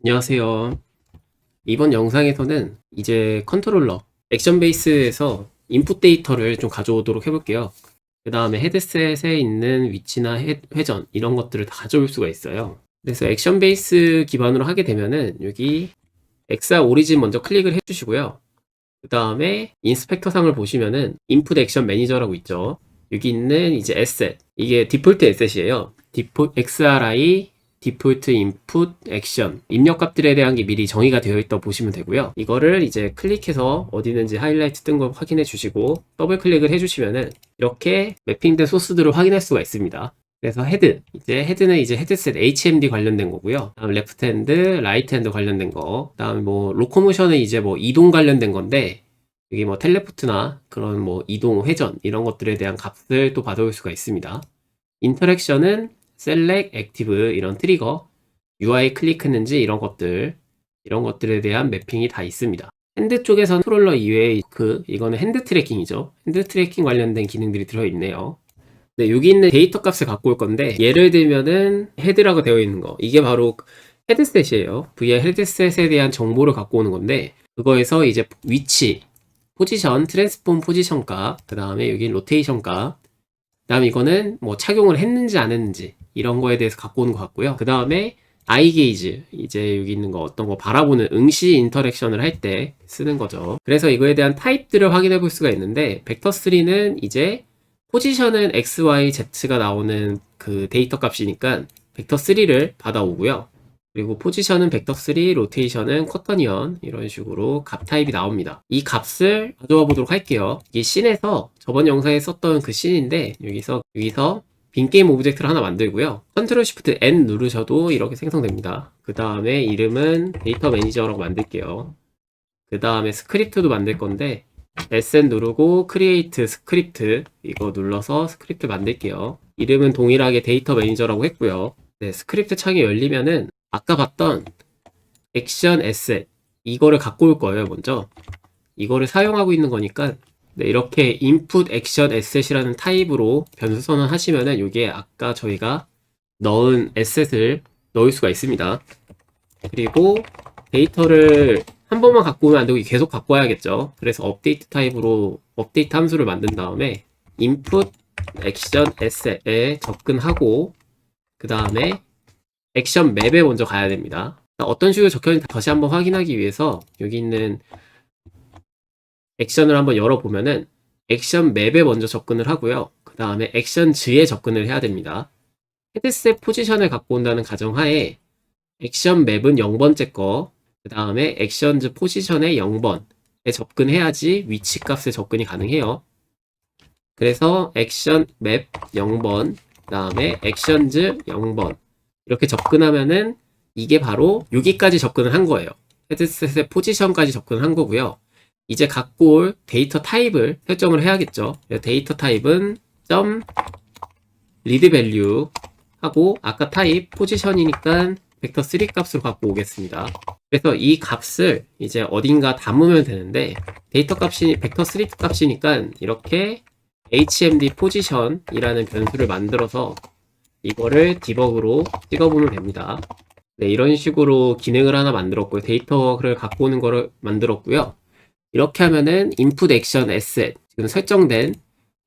안녕하세요. 이번 영상에서는 이제 컨트롤러, 액션 베이스에서 인풋 데이터를 좀 가져오도록 해볼게요. 그 다음에 헤드셋에 있는 위치나 회전, 이런 것들을 다 가져올 수가 있어요. 그래서 액션 베이스 기반으로 하게 되면은 여기 XR 오리진 먼저 클릭을 해주시고요. 그 다음에 인스펙터 상을 보시면은 인풋 액션 매니저라고 있죠. 여기 있는 이제 에셋, 이게 디폴트 에셋이에요. XRI 디폴트 인풋 액션 입력값들에 대한 게 미리 정의가 되어 있다고 보시면 되고요. 이거를 이제 클릭해서 어디 있는지 하이라이트 뜬 거 확인해 주시고 더블 클릭을 해 주시면은 이렇게 매핑된 소스들을 확인할 수가 있습니다. 그래서 헤드는 이제 헤드셋 HMD 관련된 거고요. 다음 레프트 핸드, 라이트 핸드 관련된 거. 다음 뭐 로코모션은 이제 뭐 이동 관련된 건데 여기 뭐 텔레포트나 그런 뭐 이동 회전 이런 것들에 대한 값을 또 받아올 수가 있습니다. 인터랙션은 셀렉, 액티브 이런 트리거, UI 클릭했는지 이런 것들에 대한 매핑이 다 있습니다. 핸드 쪽에서는 컨트롤러 이외에 이거는 핸드 트래킹이죠. 핸드 트래킹 관련된 기능들이 들어있네요. 네, 여기 있는 데이터 값을 갖고 올 건데 예를 들면은 헤드라고 되어 있는 거 이게 바로 헤드셋이에요. VR 헤드셋에 대한 정보를 갖고 오는 건데 그거에서 이제 위치, 포지션, 트랜스폼 포지션 값, 그 다음에 여기 로테이션 값, 그 다음에 이거는 뭐 착용을 했는지 안 했는지 이런 거에 대해서 갖고 오는 것 같고요. 그 다음에 아이 게이지, 이제 여기 있는 거 어떤 거 바라보는 응시 인터랙션을 할 때 쓰는 거죠. 그래서 이거에 대한 타입들을 확인해 볼 수가 있는데 벡터3는 이제 포지션은 x, y, z가 나오는 그 데이터 값이니까 벡터3를 받아오고요. 그리고 포지션은 벡터3, 로테이션은 쿼터니언 이런 식으로 값 타입이 나옵니다. 이 값을 가져와 보도록 할게요. 이게 씬에서 저번 영상에 썼던 그 씬인데 여기서 빈 게임 오브젝트를 하나 만들고요. 컨트롤 시프트 N 누르셔도 이렇게 생성됩니다. 그 다음에 이름은 데이터 매니저라고 만들게요. 그 다음에 스크립트도 만들 건데 SN 누르고 크리에이트 스크립트 이거 눌러서 스크립트 만들게요. 이름은 동일하게 데이터 매니저라고 했고요. 네, 스크립트 창이 열리면은 아까 봤던 액션 에셋 이거를 갖고 올 거예요. 먼저 이거를 사용하고 있는 거니까 네, 이렇게 input action asset이라는 타입으로 변수 선언하시면은 이게 아까 저희가 넣은 에셋을 넣을 수가 있습니다. 그리고 데이터를 한 번만 갖고 오면 안 되고 계속 갖고 와야겠죠. 그래서 업데이트 타입으로 업데이트 함수를 만든 다음에 input action asset에 접근하고 그 다음에 액션 맵에 먼저 가야 됩니다. 어떤 식으로 적혀있는지 다시 한번 확인하기 위해서 여기 있는 액션을 한번 열어보면은 액션 맵에 먼저 접근을 하고요. 그 다음에 액션즈에 접근을 해야 됩니다. 헤드셋 포지션을 갖고 온다는 가정하에 액션 맵은 0번째 거, 그 다음에 액션즈 포지션의 0번에 접근해야지 위치 값에 접근이 가능해요. 그래서 액션 맵 0번, 그 다음에 액션즈 0번 이렇게 접근하면은 이게 바로 여기까지 접근을 한 거예요. 헤드셋의 포지션까지 접근을 한 거고요. 이제 갖고 올 데이터 타입을 설정을 해야겠죠. 데이터 타입은 점 리드 밸류 하고 아까 타입 포지션이니까 벡터3 값으로 갖고 오겠습니다. 그래서 이 값을 이제 어딘가 담으면 되는데 데이터 값이 벡터3 값이니까 이렇게 HMD 포지션이라는 변수를 만들어서 이거를 디버그로 찍어보면 됩니다. 네, 이런 식으로 기능을 하나 만들었고요. 데이터를 갖고 오는 거를 만들었고요. 이렇게 하면은 input action asset 지금 설정된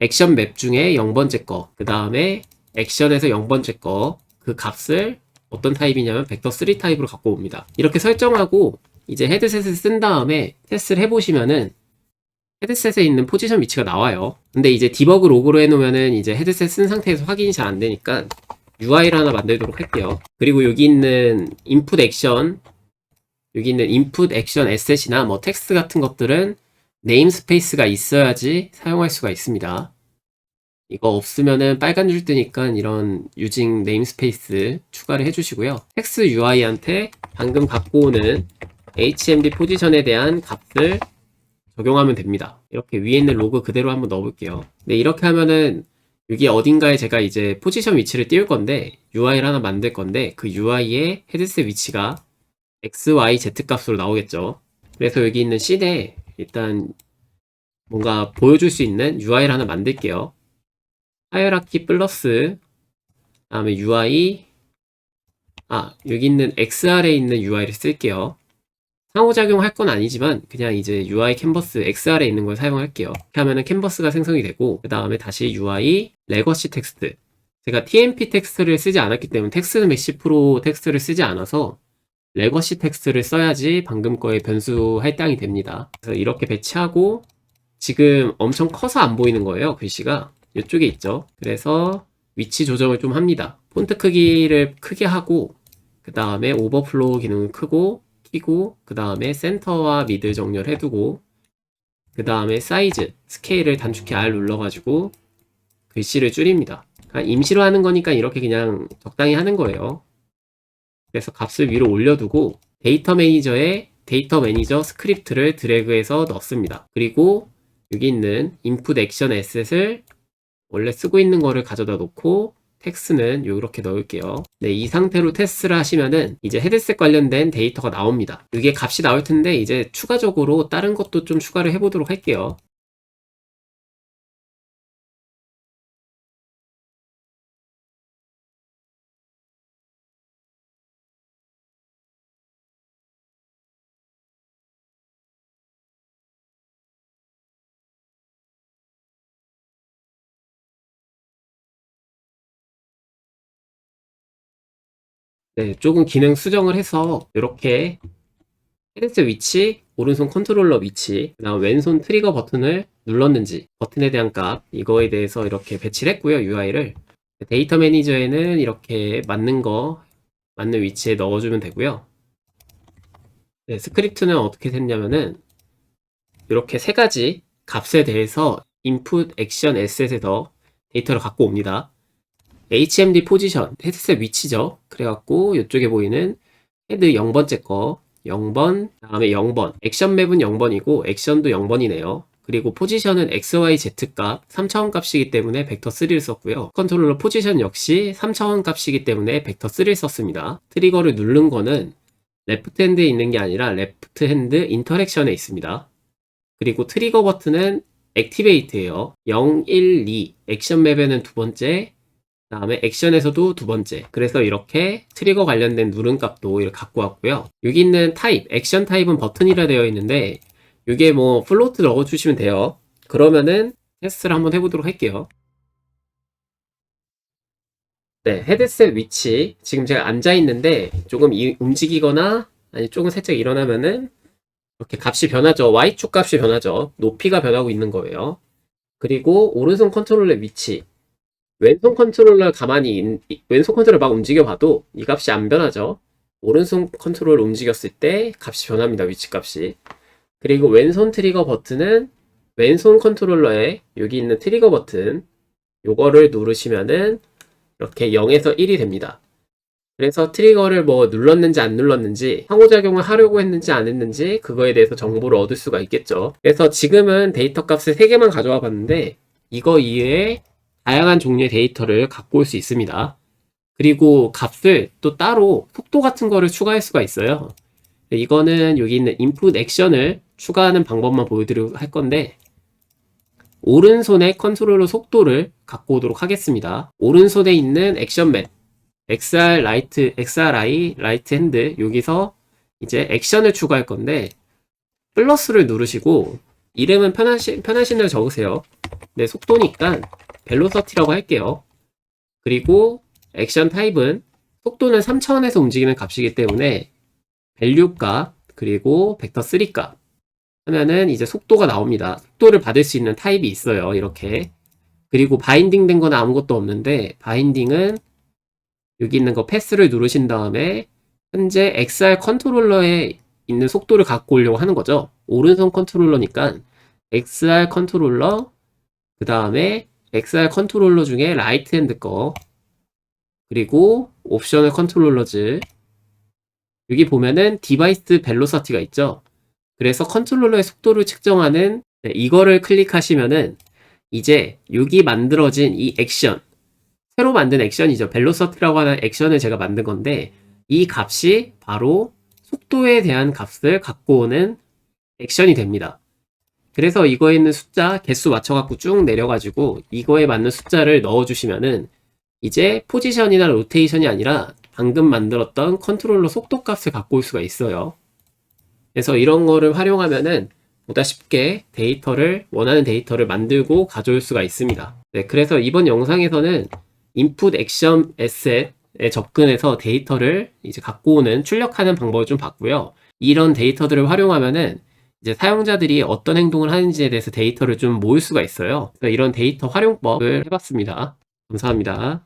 액션 맵 중에 0번째 거, 그 다음에 액션에서 0번째 거, 그 값을 어떤 타입이냐면 벡터3 타입으로 갖고 옵니다. 이렇게 설정하고 이제 헤드셋을 쓴 다음에 테스트를 해보시면은 헤드셋에 있는 포지션 위치가 나와요. 근데 이제 디버그 로그로 해놓으면은 이제 헤드셋 쓴 상태에서 확인이 잘 안 되니까 UI를 하나 만들도록 할게요. 그리고 여기 있는 인풋 액션 에셋이나 뭐 텍스트 같은 것들은 네임스페이스가 있어야지 사용할 수가 있습니다. 이거 없으면은 빨간 줄 뜨니까 이런 유징 네임스페이스 추가를 해주시고요. 텍스트 UI한테 방금 갖고 오는 HMD 포지션에 대한 값을 적용하면 됩니다. 이렇게 위에 있는 로그 그대로 한번 넣어볼게요. 네, 이렇게 하면은 여기 어딘가에 제가 이제 포지션 위치를 띄울 건데 UI를 하나 만들 건데 그 UI의 헤드셋 위치가 X, Y, Z 값으로 나오겠죠. 그래서 여기 있는 씬에 일단 뭔가 보여줄 수 있는 UI를 하나 만들게요. 하이어라키 플러스 다음에 UI 여기 있는 XR에 있는 UI를 쓸게요. 상호작용할 건 아니지만 그냥 이제 UI 캔버스 XR에 있는 걸 사용할게요. 이렇게 하면은 캔버스가 생성이 되고, 그 다음에 다시 UI 레거시 텍스트. 제가 TMP 텍스트를 쓰지 않았기 때문에 텍스트 메시 프로 텍스트를 쓰지 않아서 레거시 텍스트를 써야지 방금 거에 변수 할당이 됩니다. 그래서 이렇게 배치하고, 지금 엄청 커서 안 보이는 거예요. 글씨가 이쪽에 있죠. 그래서 위치 조정을 좀 합니다. 폰트 크기를 크게 하고, 그 다음에 오버플로우 기능을 키고, 그 다음에 센터와 미들 정렬 해두고, 그 다음에 사이즈, 스케일을 단축키 R 눌러가지고 글씨를 줄입니다. 임시로 하는 거니까 이렇게 그냥 적당히 하는 거예요. 그래서 값을 위로 올려두고 데이터 매니저에 데이터 매니저 스크립트를 드래그해서 넣습니다. 그리고 여기 있는 input action asset을 원래 쓰고 있는 거를 가져다 놓고 텍스트는 이렇게 넣을게요. 네, 이 상태로 테스트를 하시면은 이제 헤드셋 관련된 데이터가 나옵니다. 이게 값이 나올 텐데 이제 추가적으로 다른 것도 좀 추가를 해보도록 할게요. 네, 조금 기능 수정을 해서 이렇게 헤드셋 위치, 오른손 컨트롤러 위치, 그다음 왼손 트리거 버튼을 눌렀는지, 버튼에 대한 값, 이거에 대해서 이렇게 배치를 했고요, UI를. 데이터 매니저에는 이렇게 맞는 위치에 넣어주면 되고요. 네, 스크립트는 어떻게 됐냐면은, 이렇게 세 가지 값에 대해서 input, action, asset에서 데이터를 갖고 옵니다. HMD 포지션, 헤드셋 위치죠. 그래갖고 이쪽에 보이는 헤드 0번째 거 0번, 다음에 0번, 액션 맵은 0번이고 액션도 0번이네요. 그리고 포지션은 XYZ 값 3차원 값이기 때문에 벡터 3를 썼고요. 컨트롤러 포지션 역시 3차원 값이기 때문에 벡터 3를 썼습니다. 트리거를 누른 거는 레프트 핸드에 있는 게 아니라 레프트 핸드 인터랙션에 있습니다. 그리고 트리거 버튼은 액티베이트예요. 0, 1, 2 액션 맵에는 두 번째, 그 다음에 액션에서도 두 번째. 그래서 이렇게 트리거 관련된 누른 값도 이렇게 갖고 왔고요. 여기 있는 타입, 액션 타입은 버튼이라 되어 있는데 이게 뭐 플로트 넣어주시면 돼요. 그러면은 테스트를 한번 해보도록 할게요. 네, 헤드셋 위치. 지금 제가 앉아 있는데 조금 움직이거나 아니 조금 살짝 일어나면은 이렇게 값이 변하죠. Y축 값이 변하죠. 높이가 변하고 있는 거예요. 그리고 오른손 컨트롤러 위치. 왼손 컨트롤러 왼손 컨트롤러 막 움직여봐도 이 값이 안 변하죠. 오른손 컨트롤러 움직였을 때 값이 변합니다. 위치 값이. 그리고 왼손 트리거 버튼은 왼손 컨트롤러에 여기 있는 트리거 버튼 요거를 누르시면은 이렇게 0에서 1이 됩니다. 그래서 트리거를 뭐 눌렀는지 안 눌렀는지, 상호작용을 하려고 했는지 안 했는지 그거에 대해서 정보를 얻을 수가 있겠죠. 그래서 지금은 데이터 값을 3개만 가져와 봤는데 이거 이외에 다양한 종류의 데이터를 갖고 올 수 있습니다. 그리고 값을 또 따로 속도 같은 거를 추가할 수가 있어요. 이거는 여기 있는 input 액션을 추가하는 방법만 보여드리려고 할 건데, 오른손의 컨트롤러 속도를 갖고 오도록 하겠습니다. 오른손에 있는 액션맨 XRI 라이트 핸드, 여기서 이제 액션을 추가할 건데 플러스를 누르시고 이름은 편하신 대로 적으세요. 네, 속도니까 벨로서티라고 할게요. 그리고 액션 타입은 속도는 3차원에서 움직이는 값이기 때문에 밸류 값 그리고 벡터 3 값 하면은 이제 속도가 나옵니다. 속도를 받을 수 있는 타입이 있어요. 이렇게. 그리고 바인딩 된 건 아무것도 없는데 바인딩은 여기 있는 거 패스를 누르신 다음에 현재 XR 컨트롤러에 있는 속도를 갖고 오려고 하는 거죠. 오른손 컨트롤러니까 XR 컨트롤러, 그 다음에 XR 컨트롤러 중에 라이트 핸드 거, 그리고 옵셔널 컨트롤러즈, 여기 보면은 디바이스 벨로서티가 있죠. 그래서 컨트롤러의 속도를 측정하는, 이거를 클릭하시면은 이제 여기 만들어진 이 액션, 새로 만든 액션이죠. 벨로서티라고 하는 액션을 제가 만든 건데 이 값이 바로 속도에 대한 값을 갖고 오는 액션이 됩니다. 그래서 이거에 있는 숫자 개수 맞춰갖고 쭉 내려가지고 이거에 맞는 숫자를 넣어주시면은 이제 포지션이나 로테이션이 아니라 방금 만들었던 컨트롤러 속도 값을 갖고 올 수가 있어요. 그래서 이런 거를 활용하면은 보다 쉽게 원하는 데이터를 만들고 가져올 수가 있습니다. 네, 그래서 이번 영상에서는 인풋 액션 에셋에 접근해서 데이터를 이제 갖고 오는 출력하는 방법을 좀 봤고요. 이런 데이터들을 활용하면은 이제 사용자들이 어떤 행동을 하는지에 대해서 데이터를 좀 모을 수가 있어요. 그래서 이런 데이터 활용법을 해봤습니다. 감사합니다.